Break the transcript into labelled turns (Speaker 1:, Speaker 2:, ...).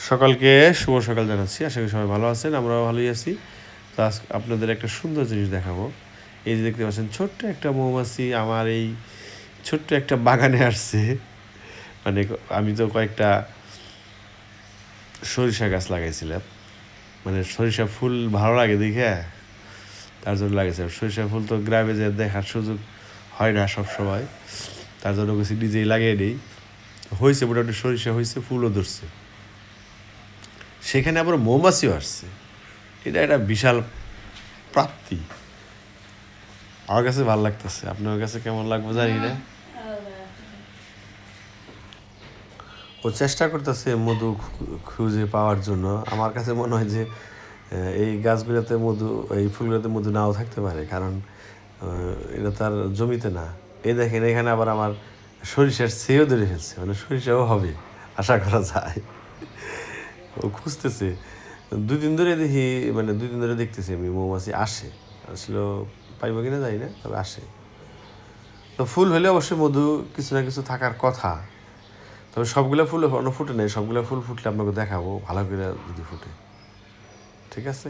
Speaker 1: সকালকে শুভ সকাল জানাচ্ছি। আশা করি সবাই ভালো আছেন, আমরাও ভালোই আছি। তো আজ আপনাদের একটা সুন্দর জিনিস দেখাবো। এই যে দেখতে পাচ্ছেন ছোট্ট একটা মৌমাছি আমার এই ছোট্ট একটা বাগানে আসছে। মানে আমি তো কয়েকটা সরিষা গাছ লাগাইছিলাম, মানে সরিষা ফুল ভালো লাগে দেখে তার জন্য লাগাইছিলাম। সরিষা ফুল তো গ্রামে যে দেখার সুযোগ হয় না সব সময়, তার জন্য কিছু নিজেই লাগিয়ে নেই। হয়েছে মোটামুটি, সরিষা হয়েছে, ফুলও ধরছে, সেখানে আবার মৌমাছিও আসছে। এটা একটা বিশাল প্রাপ্তি। আমার কাছে ভালো লাগতেছে, আপনার কাছে কেমন লাগবে জানি না। ও চেষ্টা করতেছে মধু খুঁজে পাওয়ার জন্য। আমার কাছে মনে হয় যে এই গাছগুলোতে মধু, এই ফুলগুলোতে মধু নাও থাকতে পারে, কারণ এটা তার জমিতে না। এই দেখেন এখানে আবার আমার সরিষার চেয়েও ধরে ফেলছে, মানে সরিষাও হবে আশা করা যায়। ও খুঁজতেছে। দুই দিন ধরে দেখতেছি আমি মৌমাছি আসে, আসলে পাইব কিনা জানি না, তবে আসে। তো ফুল হলে অবশ্যই মধু কিছু না কিছু থাকার কথা। তবে সবগুলো ফুল এখনো ফুটে নেই, সবগুলো ফুল ফুটলে আপনাকে দেখাবো ভালো করে যদি ফুটে। ঠিক আছে।